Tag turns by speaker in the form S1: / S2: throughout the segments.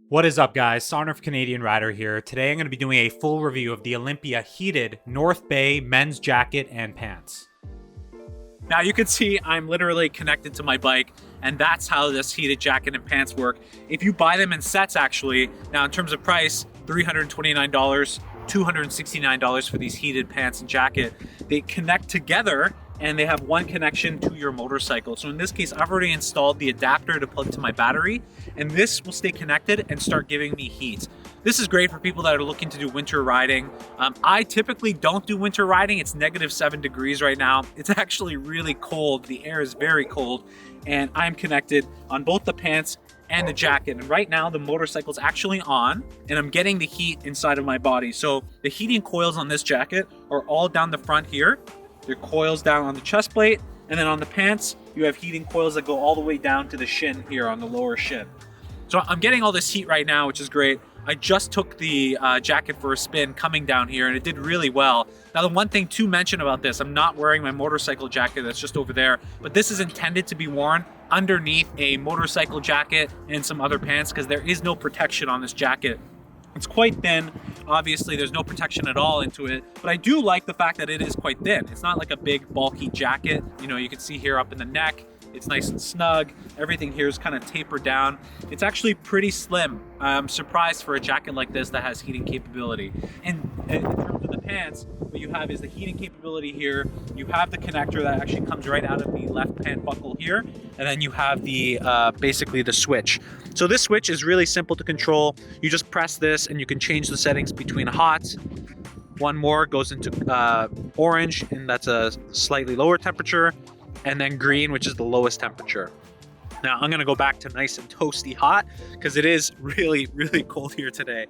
S1: What is up, guys? Sonduren Canadian Rider here. Today I'm going to be doing a full review of the Olympia heated Northbay men's jacket and pants.
S2: Now you can see I'm literally connected to my bike, and that's how this heated jacket and pants work. If you buy them in sets, actually, now in terms of price, $329, $269 for these heated pants and jacket. They connect together and they have one connection to your motorcycle. So in this case, I've already installed the adapter to plug to my battery, and this will stay connected and start giving me heat. This is great for people that are looking to do winter riding. I typically don't do winter riding. It's -7 degrees right now. It's actually really cold. The air is very cold, and I'm connected on both the pants and the jacket. And right now the motorcycle's actually on, and I'm getting the heat inside of my body. So the heating coils on this jacket are all down the front here. There are coils down on the chest plate, and then on the pants, you have heating coils that go all the way down to the shin here on the lower shin. So I'm getting all this heat right now, which is great. I just took the jacket for a spin coming down here, and it did really well. Now, the one thing to mention about this, I'm not wearing my motorcycle jacket that's just over there, but this is intended to be worn underneath a motorcycle jacket and some other pants because there is no protection on this jacket. It's quite thin. Obviously, there's no protection at all into it, but I do like the fact that it is quite thin. It's not like a big bulky jacket. You know, you can see here up in the neck, it's nice and snug. Everything here is kind of tapered down. It's actually pretty slim. I'm surprised for a jacket like this that has heating capability. And in terms of the pants, what you have is the heating capability here. You have the connector that actually comes right out of the left pant buckle here. And then you have the basically the switch. So this switch is really simple to control. You just press this and you can change the settings between hot. One more goes into orange, and that's a slightly lower temperature. And then green, which is the lowest temperature. Now I'm gonna go back to nice and toasty hot because it is really, really cold here today.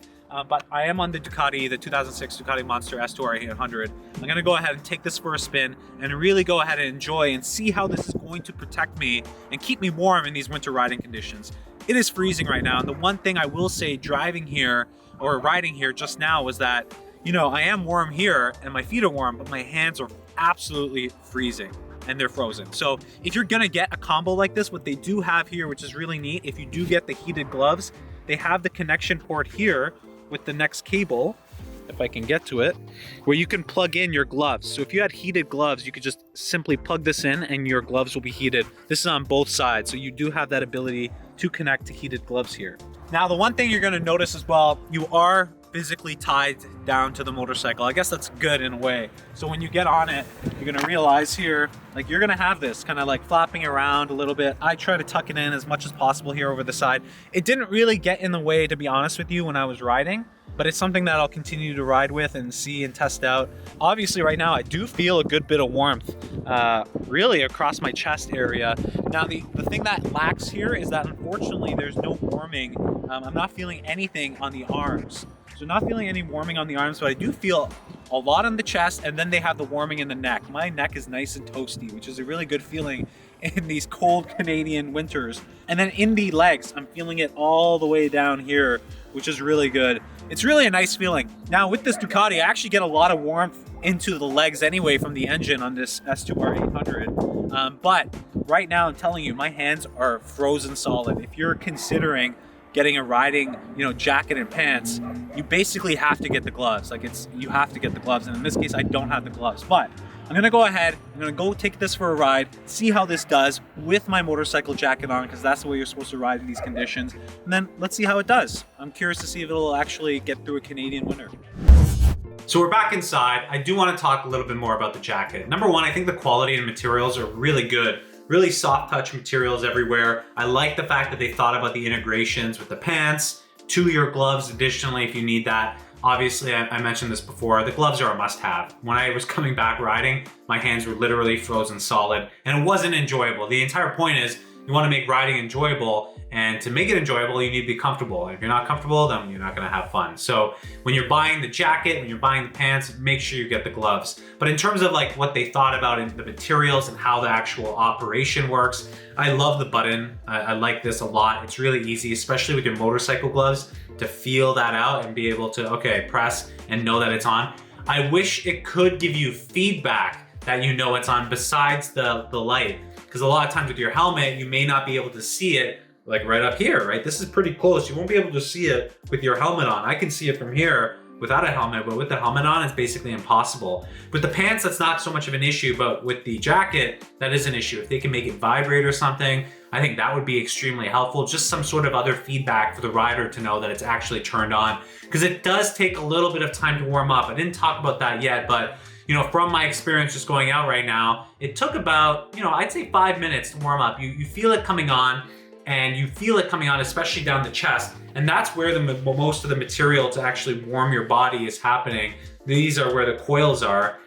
S2: But I am on the Ducati, the 2006 Ducati Monster S2R 800. I'm gonna go ahead and take this for a spin and really go ahead and enjoy and see how this is going to protect me and keep me warm in these winter riding conditions. It is freezing right now, and the one thing I will say driving here or riding here just now was that, you know, I am warm here and my feet are warm, but my hands are absolutely freezing. And they're frozen. So if you're gonna get a combo like this, what they do have here, which is really neat, if you do get the heated gloves, they have the connection port here with the next cable, if I can get to it, where you can plug in your gloves. So if you had heated gloves, you could just simply plug this in and your gloves will be heated. This is on both sides, so you do have that ability to connect to heated gloves here. Now, the one thing you're gonna notice as well, you are physically tied down to the motorcycle. I guess that's good in a way. So when you get on it, you're gonna realize here, like you're gonna have this kind of like flopping around a little bit. I try to tuck it in as much as possible here over the side. It didn't really get in the way, to be honest with you, when I was riding, but it's something that I'll continue to ride with and see and test out. Obviously right now I do feel a good bit of warmth really across my chest area. Now the thing that lacks here is that unfortunately there's no warming. I'm not feeling anything on the arms. So not feeling any warming on the arms, but I do feel a lot on the chest, and then they have the warming in the neck. My neck is nice and toasty, which is a really good feeling in these cold Canadian winters. And then in the legs, I'm feeling it all the way down here, which is really good. It's really a nice feeling. Now with this Ducati, I actually get a lot of warmth into the legs anyway from the engine on this S2R 800. But right now I'm telling you, my hands are frozen solid. If you're considering getting a riding, jacket and pants, you basically have to get the gloves. You have to get the gloves. And in this case, I don't have the gloves, but I'm gonna go ahead, I'm gonna go take this for a ride, see how this does with my motorcycle jacket on, because that's the way you're supposed to ride in these conditions. And then let's see how it does. I'm curious to see if it'll actually get through a Canadian winter.
S1: So we're back inside. I do want to talk a little bit more about the jacket. Number one, I think the quality and materials are really good. Really soft touch materials everywhere. I like the fact that they thought about the integrations with the pants to your gloves additionally if you need that. Obviously, I mentioned this before, the gloves are a must-have. When I was coming back riding, my hands were literally frozen solid and it wasn't enjoyable. The entire point is you want to make riding enjoyable, and to make it enjoyable, you need to be comfortable. And if you're not comfortable, then you're not gonna have fun. So when you're buying the jacket, when you're buying the pants, make sure you get the gloves. But in terms of like what they thought about in the materials and how the actual operation works, I love the button. I like this a lot. It's really easy, especially with your motorcycle gloves, to feel that out and be able to, okay, press and know that it's on. I wish it could give you feedback that you know it's on besides the light. Because a lot of times with your helmet, you may not be able to see it like right up here, right? This is pretty close. You won't be able to see it with your helmet on. I can see it from here without a helmet, but with the helmet on, it's basically impossible. With the pants, that's not so much of an issue, but with the jacket, that is an issue. If they can make it vibrate or something, I think that would be extremely helpful. Just some sort of other feedback for the rider to know that it's actually turned on, because it does take a little bit of time to warm up. I didn't talk about that yet, but from my experience just going out right now, it took about, I'd say 5 minutes to warm up. You feel it coming on, and you feel it coming on, especially down the chest. And that's where the most of the material to actually warm your body is happening. These are where the coils are.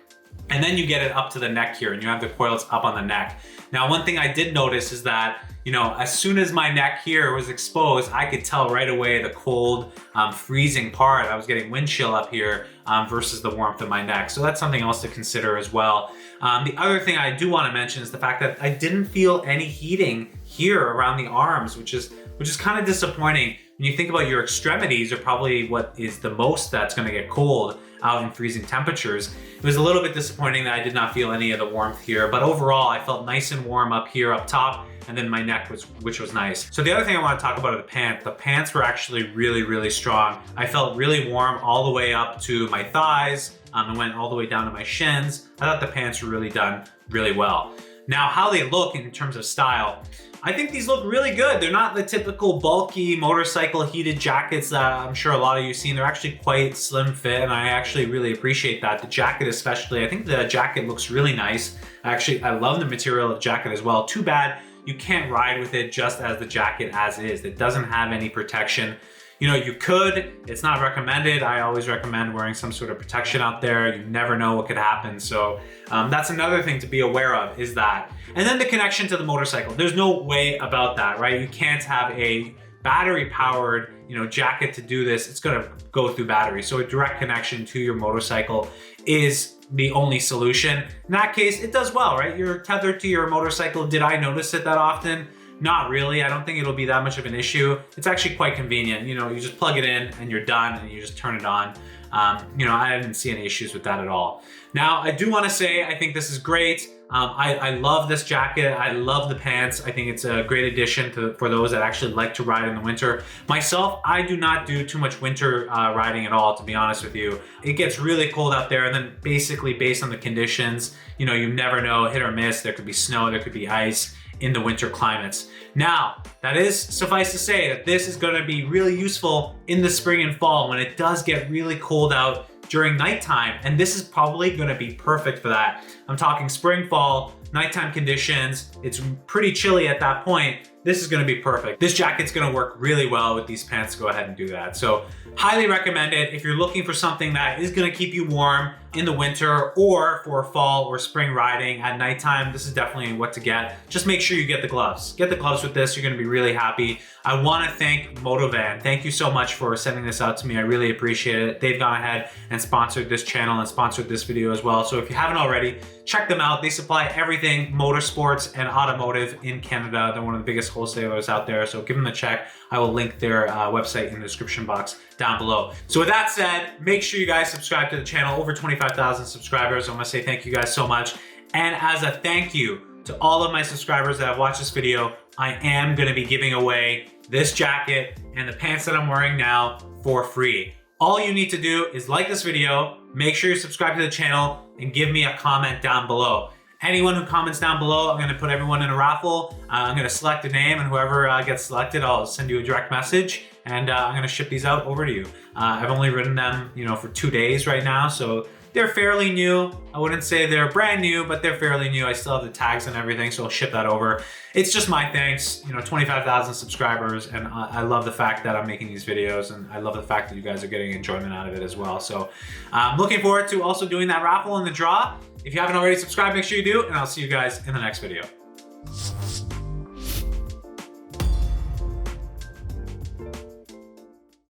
S1: And then you get it up to the neck here, and you have the coils up on the neck. Now, one thing I did notice is that, as soon as my neck here was exposed, I could tell right away the cold, freezing part. I was getting wind chill up here versus the warmth of my neck. So that's something else to consider as well. The other thing I do want to mention is the fact that I didn't feel any heating here around the arms, which is kind of disappointing. When you think about your extremities are probably what is the most that's going to get cold out in freezing temperatures. It was a little bit disappointing that I did not feel any of the warmth here, but overall I felt nice and warm up here up top, and then my neck which was nice. So the other thing I want to talk about are the pants. The pants were actually really, really strong. I felt really warm all the way up to my thighs, and went all the way down to my shins. I thought the pants were really done really well. Now, how they look in terms of style, I think these look really good. They're not the typical bulky motorcycle heated jackets that I'm sure a lot of you have seen. They're actually quite slim fit, and I actually really appreciate that. The jacket especially, I think the jacket looks really nice. Actually, I love the material of the jacket as well. Too bad you can't ride with it just as the jacket as is. It doesn't have any protection. You could, it's not recommended. I always recommend wearing some sort of protection out there. You never know what could happen. So that's another thing to be aware of, is that. And then the connection to the motorcycle. There's no way about that, right? You can't have a battery powered, jacket to do this. It's gonna go through battery. So a direct connection to your motorcycle is the only solution. In that case, it does well, right? You're tethered to your motorcycle. Did I notice it that often? Not really. I don't think it'll be that much of an issue. It's actually quite convenient. You just plug it in and you're done, and you just turn it on. I didn't see any issues with that at all. Now, I do want to say, I think this is great. I love this jacket. I love the pants. I think it's a great addition for those that actually like to ride in the winter. Myself, I do not do too much winter riding at all, to be honest with you. It gets really cold out there, and then basically based on the conditions, you never know, hit or miss. There could be snow, there could be ice in the winter climates. Now, that is suffice to say that this is gonna be really useful in the spring and fall when it does get really cold out during nighttime, and this is probably gonna be perfect for that. I'm talking spring, fall, nighttime conditions. It's pretty chilly at that point. This is gonna be perfect. This jacket's gonna work really well with these pants to go ahead and do that. So highly recommend it if you're looking for something that is gonna keep you warm in the winter, or for fall or spring riding at nighttime. This is definitely what to get. Just make sure you get the gloves. Get the gloves with this, you're gonna be really happy. I wanna thank MOTOVAN. Thank you so much for sending this out to me. I really appreciate it. They've gone ahead and sponsored this channel and sponsored this video as well. So if you haven't already, check them out. They supply everything motorsports and automotive in Canada. They're one of the biggest wholesalers out there. So give them a check. I will link their website in the description box down below. So with that said, make sure you guys subscribe to the channel. Over 25,000 subscribers. I want to say thank you guys so much. And as a thank you to all of my subscribers that have watched this video, I am going to be giving away this jacket and the pants that I'm wearing now for free. All you need to do is like this video, make sure you subscribe to the channel, and give me a comment down below. Anyone who comments down below, I'm gonna put everyone in a raffle. I'm gonna select a name, and whoever gets selected, I'll send you a direct message, and I'm gonna ship these out over to you. I've only ridden them, for 2 days right now, so they're fairly new. I wouldn't say they're brand new, but they're fairly new. I still have the tags and everything, so I'll ship that over. It's just my thanks, 25,000 subscribers, and I love the fact that I'm making these videos, and I love the fact that you guys are getting enjoyment out of it as well. So I'm looking forward to also doing that raffle and the draw. If you haven't already subscribed, make sure you do, and I'll see you guys in the next video.